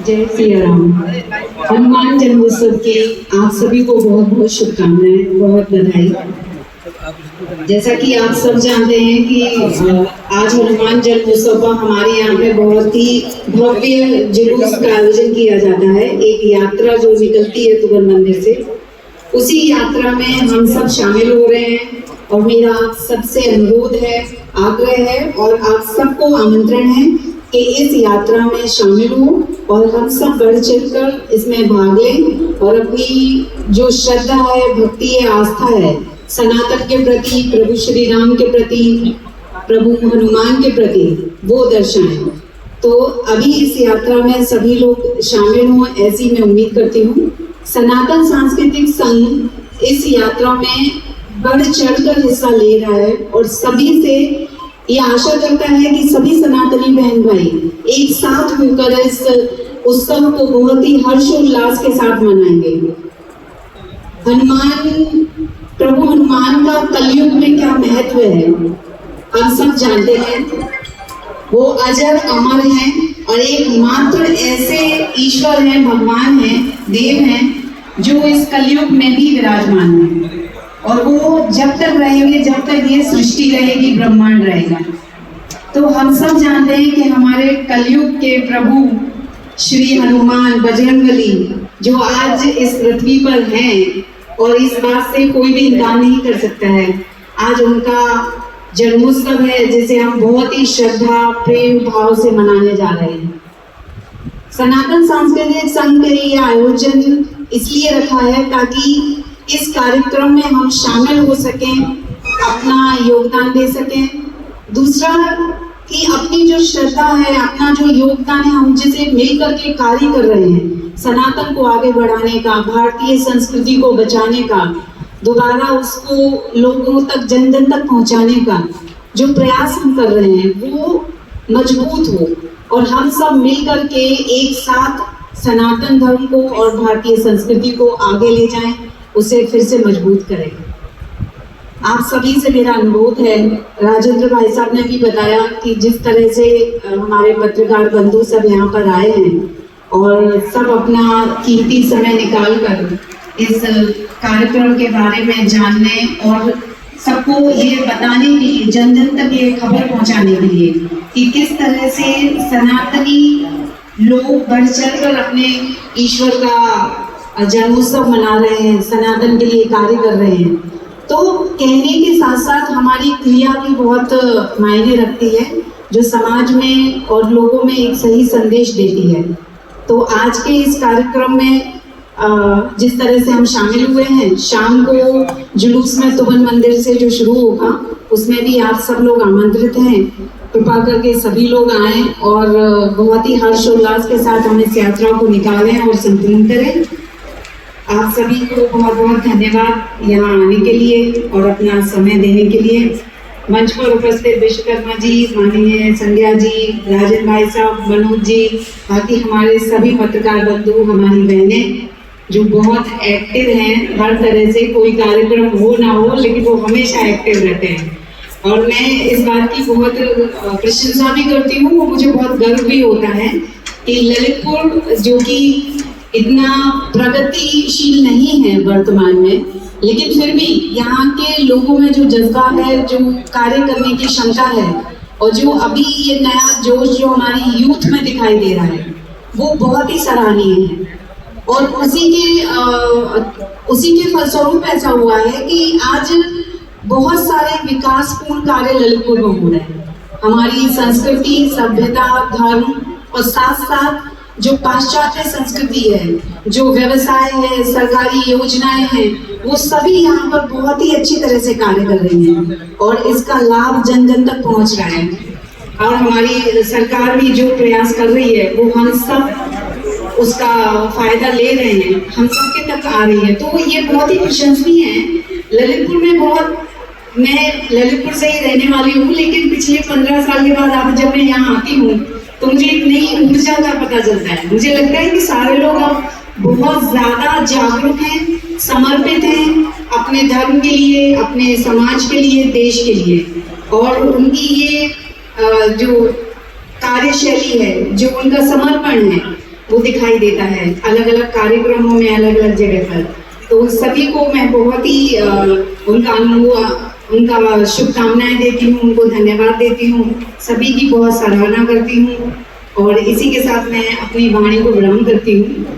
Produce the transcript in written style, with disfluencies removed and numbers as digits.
जय सिया राम। हनुमान जन्मोत्सव की आप सभी को बहुत बहुत शुभकामनाएं, बहुत बधाई। जैसा कि आप सब जानते हैं कि आज हनुमान जन्मोत्सव का हमारे यहाँ पे बहुत ही भव्य जुलूस का आयोजन किया जाता है। एक यात्रा जो निकलती है तुगन मंदिर से, उसी यात्रा में हम सब शामिल हो रहे हैं और मेरा आप सबसे अनुरोध है, आग्रह है और आप सबको आमंत्रण है कि इस यात्रा में शामिल हो और हम सब बढ़ चढ़कर इसमें भाग लें और अपनी जो श्रद्धा है, भक्ति है, आस्था है सनातन के प्रति, प्रभु श्री राम के प्रति, प्रभु हनुमान के प्रति, वो दर्शाएं। तो अभी इस यात्रा में सभी लोग शामिल हों ऐसी मैं उम्मीद करती हूँ। सनातन सांस्कृतिक संघ इस यात्रा में बढ़ चढ़कर हिस्सा ले रहा है और सभी से ये आशा करता है कि सभी सनातनी बहन भाई एक साथ होकर इस उत्सव को बहुत ही हर्षोल्लास के साथ मनाएंगे। प्रभु हनुमान का कलयुग में क्या महत्व है हम सब जानते हैं। वो अजर अमर हैं और एकमात्र ऐसे ईश्वर हैं, भगवान हैं, देव हैं जो इस कलयुग में भी विराजमान हैं और वो जब तक रहेंगे, जब तक ये सृष्टि रहेगी, ब्रह्मांड रहेगा। तो हम सब जानते हैं कि हमारे कलयुग के प्रभु श्री हनुमान बजरंगबली जो आज इस पृथ्वी पर हैं और इस बात से कोई भी इनकार नहीं कर सकता है। आज उनका जन्मोत्सव है जिसे हम बहुत ही श्रद्धा, प्रेम भाव से मनाने जा रहे हैं। सनातन सांस्कृतिक संघ ने ये आयोजन इसलिए रखा है ताकि इस कार्यक्रम में हम शामिल हो सकें, अपना योगदान दे सकें। दूसरा कि अपनी जो श्रद्धा है, अपना जो योगदान है, हम जिसे मिलकर के कार्य कर रहे हैं सनातन को आगे बढ़ाने का, भारतीय संस्कृति को बचाने का, दोबारा उसको लोगों तक, जन जन तक पहुंचाने का जो प्रयास हम कर रहे हैं वो मजबूत हो और हम सब मिलकर के एक साथ सनातन धर्म को और भारतीय संस्कृति को आगे ले जाएं, उसे फिर से मजबूत करें। आप सभी से मेरा अनुरोध है, राजेंद्र भाई साहब ने भी बताया कि जिस तरह से हमारे पत्रकार बंधु सब यहाँ पर आए हैं और सब अपना कीमती समय निकाल कर इस कार्यक्रम के बारे में जानने और सबको ये बताने के लिए, जन जन तक ये खबर पहुंचाने के लिए कि किस तरह से सनातनी लोग बढ़ चढ़कर अपने ईश्वर का जन्मोत्सव मना रहे हैं, सनातन के लिए कार्य कर रहे हैं। तो कहने के साथ साथ हमारी क्रिया भी बहुत मायने रखती है जो समाज में और लोगों में एक सही संदेश देती है। तो आज के इस कार्यक्रम में जिस तरह से हम शामिल हुए हैं, शाम को जुलूस में तुगन मंदिर से जो शुरू होगा उसमें भी आप सब लोग आमंत्रित हैं। कृपा करके सभी लोग आएं और बहुत ही हर्षोल्लास के साथ हम इस यात्रा को निकालें और संपूर्ण करें। आप सभी को बहुत बहुत धन्यवाद यहाँ आने के लिए और अपना समय देने के लिए। मंच पर उपस्थित विश्वकर्मा जी, माननीय संध्या जी, राजन भाई साहब, मनोज जी, बाकी हमारे सभी पत्रकार बंधु, हमारी बहनें जो बहुत एक्टिव हैं, हर तरह से कोई कार्यक्रम हो ना हो लेकिन वो हमेशा एक्टिव रहते हैं और मैं इस बात की बहुत प्रशंसा भी करती हूँ और मुझे बहुत गर्व भी होता है कि ललितपुर जो कि इतना प्रगतिशील नहीं है वर्तमान में, लेकिन फिर भी यहाँ के लोगों में जो जज्बा है, जो कार्य करने की क्षमता है और जो अभी ये नया जोश जो हमारी यूथ में दिखाई दे रहा है वो बहुत ही सराहनीय है। और उसी के फलस्वरूप ऐसा हुआ है कि आज बहुत सारे विकासपूर्ण कार्य ललितपुर में हो रहे हैं। हमारी संस्कृति, सभ्यता, धर्म और साथ साथ जो पाश्चात्य संस्कृति है, जो व्यवसाय है, सरकारी योजनाएं हैं, वो सभी यहाँ पर बहुत ही अच्छी तरह से कार्य कर रही हैं और इसका लाभ जन जन तक पहुँच रहा है। और हमारी सरकार भी जो प्रयास कर रही है वो हम सब उसका फायदा ले रहे हैं, हम सबके तक आ रही है। तो ये बहुत ही प्रशंसनीय है। ललितपुर में मैं ललितपुर से ही रहने वाली हूँ, लेकिन पिछले 15 साल के बाद अब जब मैं यहाँ आती हूँ तो मुझे एक नई ऊर्जा का पता चलता है। मुझे लगता है कि सारे लोग अब बहुत ज्यादा जागरूक हैं, समर्पित हैं अपने धर्म के लिए, अपने समाज के लिए, देश के लिए। और उनकी ये जो कार्यशैली है, जो उनका समर्पण है, वो दिखाई देता है अलग अलग कार्यक्रमों में, अलग अलग जगह पर। तो सभी को मैं बहुत ही उनका शुभकामनाएं देती हूँ, उनको धन्यवाद देती हूँ, सभी की बहुत सराहना करती हूँ और इसी के साथ मैं अपनी वाणी को विराम करती हूँ।